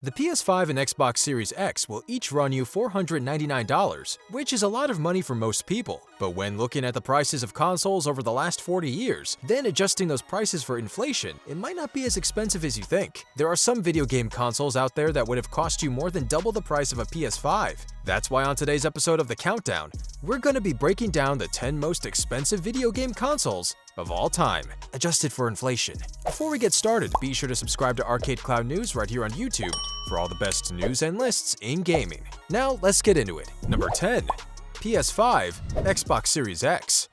The PS5 and Xbox Series X will each run you $499, which is a lot of money for most people. But when looking at the prices of consoles over the last 40 years, then adjusting those prices for inflation, it might not be as expensive as you think. There are some video game consoles out there that would have cost you more than double the price of a PS5. That's why on today's episode of The Countdown, we're going to be breaking down the 10 most expensive video game consoles of all time, adjusted for inflation. Before we get started, be sure to subscribe to ArcadeCloud News right here on YouTube for all the best news and lists in gaming. Now, let's get into it. Number 10. PS5, Xbox Series X.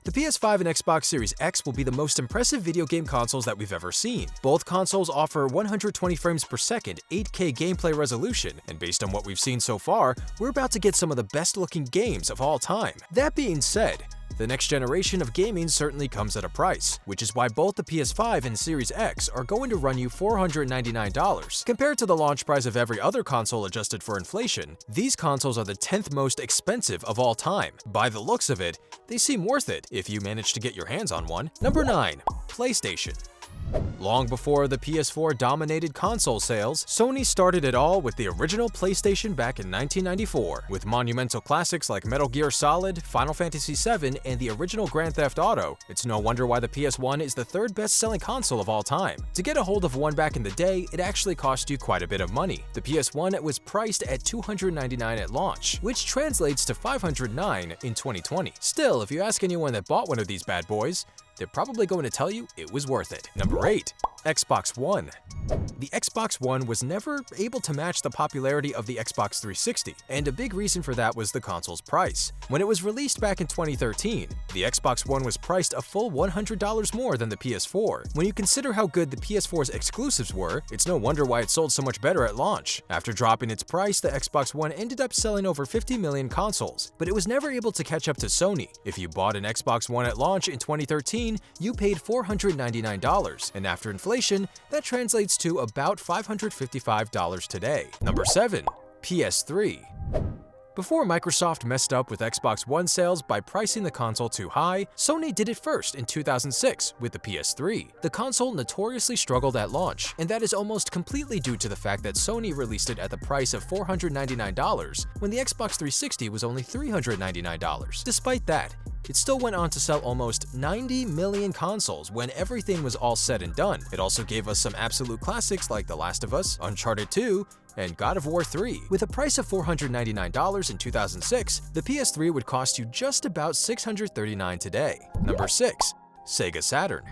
The PS5 and Xbox Series X will be the most impressive video game consoles that we've ever seen. Both consoles offer 120 frames per second, 8K gameplay resolution, and based on what we've seen so far, we're about to get some of the best-looking games of all time. That being said, the next generation of gaming certainly comes at a price, which is why both the PS5 and Series X are going to run you $499. Compared to the launch price of every other console adjusted for inflation, these consoles are the 10th most expensive of all time. By the looks of it, they seem worth it if you manage to get your hands on one. Number 9. PlayStation. Long before the PS4 dominated console sales, Sony started it all with the original PlayStation back in 1994. With monumental classics like Metal Gear Solid, Final Fantasy VII, and the original Grand Theft Auto, it's no wonder why the PS1 is the third best-selling console of all time. To get a hold of one back in the day, it actually cost you quite a bit of money. The PS1 was priced at $299 at launch, which translates to $509 in 2020. Still, if you ask anyone that bought one of these bad boys, they're probably going to tell you it was worth it. Number 8. Xbox One. The Xbox One was never able to match the popularity of the Xbox 360, and a big reason for that was the console's price. When it was released back in 2013, the Xbox One was priced a full $100 more than the PS4. When you consider how good the PS4's exclusives were, it's no wonder why it sold so much better at launch. After dropping its price, the Xbox One ended up selling over 50 million consoles, but it was never able to catch up to Sony. If you bought an Xbox One at launch in 2013, you paid $499, and after inflation, that translates to about $555 today. Number 7. PS3. Before Microsoft messed up with Xbox One sales by pricing the console too high, Sony did it first in 2006 with the PS3. The console notoriously struggled at launch, and that is almost completely due to the fact that Sony released it at the price of $499 when the Xbox 360 was only $399. Despite that, it still went on to sell almost 90 million consoles when everything was all said and done. It also gave us some absolute classics like The Last of Us, Uncharted 2, and God of War 3. With a price of $499 in 2006, the PS3 would cost you just about $639 today. Number 6. Sega Saturn.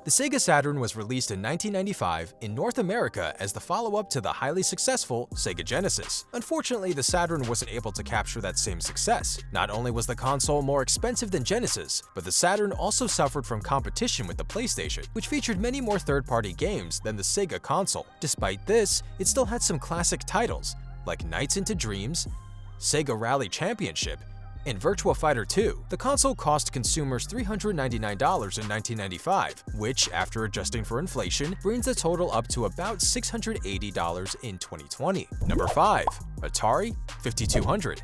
The Sega Saturn was released in 1995 in North America as the follow-up to the highly successful Sega Genesis. Unfortunately, the Saturn wasn't able to capture that same success. Not only was the console more expensive than Genesis, but the Saturn also suffered from competition with the PlayStation, which featured many more third-party games than the Sega console. Despite this, it still had some classic titles, like Nights into Dreams, Sega Rally Championship, and Virtua Fighter 2. The console cost consumers $399 in 1995, which, after adjusting for inflation, brings the total up to about $680 in 2020. Number 5. Atari 5200.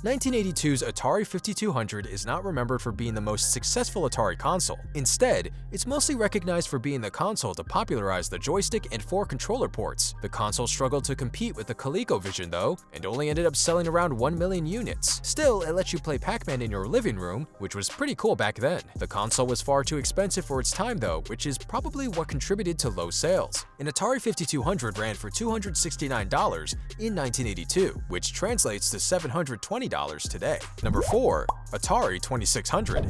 1982's Atari 5200 is not remembered for being the most successful Atari console. Instead, it's mostly recognized for being the console to popularize the joystick and 4 controller ports. The console struggled to compete with the ColecoVision though, and only ended up selling around 1 million units. Still, it let you play Pac-Man in your living room, which was pretty cool back then. The console was far too expensive for its time though, which is probably what contributed to low sales. An Atari 5200 ran for $269 in 1982, which translates to $720 today. Number 4. Atari 2600.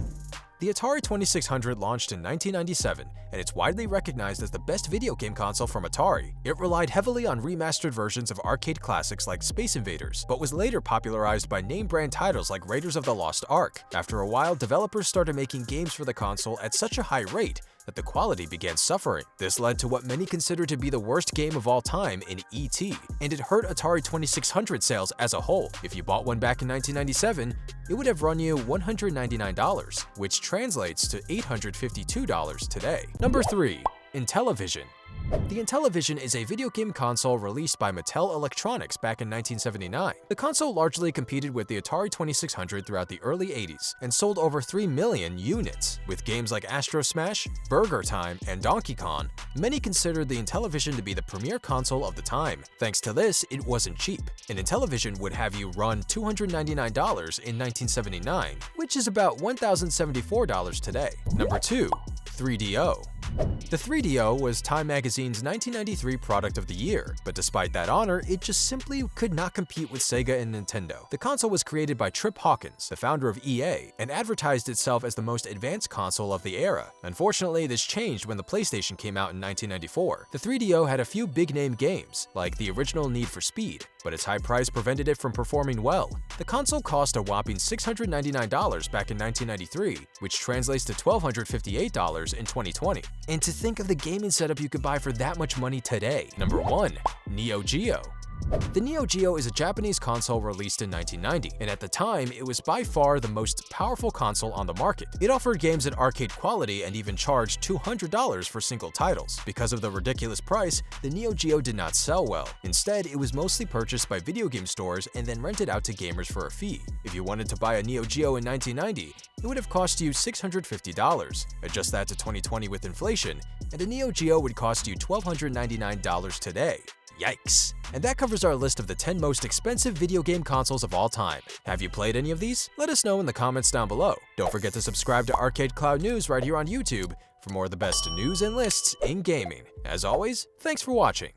The Atari 2600 launched in 1997, and it's widely recognized as the best video game console from Atari. It relied heavily on remastered versions of arcade classics like Space Invaders, but was later popularized by name-brand titles like Raiders of the Lost Ark. After a while, developers started making games for the console at such a high rate that the quality began suffering. This led to what many consider to be the worst game of all time in E.T., and it hurt Atari 2600 sales as a whole. If you bought one back in 1997, it would have run you $199, which translates to $852 today. Number 3. INTELLIVISION. The INTELLIVISION is a video game console released by Mattel Electronics back in 1979. The console largely competed with the Atari 2600 throughout the early 80s and sold over 3 million units. With games like Astro Smash, Burger Time, and Donkey Kong, many considered the INTELLIVISION to be the premier console of the time. Thanks to this, it wasn't cheap. An INTELLIVISION would have you run $299 in 1979, which is about $1,074 today. Number 2. 3DO. The 3DO was Time Magazine's 1993 Product of the Year, but despite that honor, it just simply could not compete with Sega and Nintendo. The console was created by Trip Hawkins, the founder of EA, and advertised itself as the most advanced console of the era. Unfortunately, this changed when the PlayStation came out in 1994. The 3DO had a few big-name games, like the original Need for Speed, but its high price prevented it from performing well. The console cost a whopping $699 back in 1993, which translates to $1,258 in 2020. And to think of the gaming setup you could buy for that much money today. Number 1. Neo Geo. The Neo Geo is a Japanese console released in 1990, and at the time, it was by far the most powerful console on the market. It offered games at arcade quality and even charged $200 for single titles. Because of the ridiculous price, the Neo Geo did not sell well. Instead, it was mostly purchased by video game stores and then rented out to gamers for a fee. If you wanted to buy a Neo Geo in 1990, it would have cost you $650. Adjust that to 2020 with inflation, and a Neo Geo would cost you $1,299 today. Yikes! And that covers our list of the 10 most expensive video game consoles of all time. Have you played any of these? Let us know in the comments down below. Don't forget to subscribe to ArcadeCloud News right here on YouTube for more of the best news and lists in gaming. As always, thanks for watching.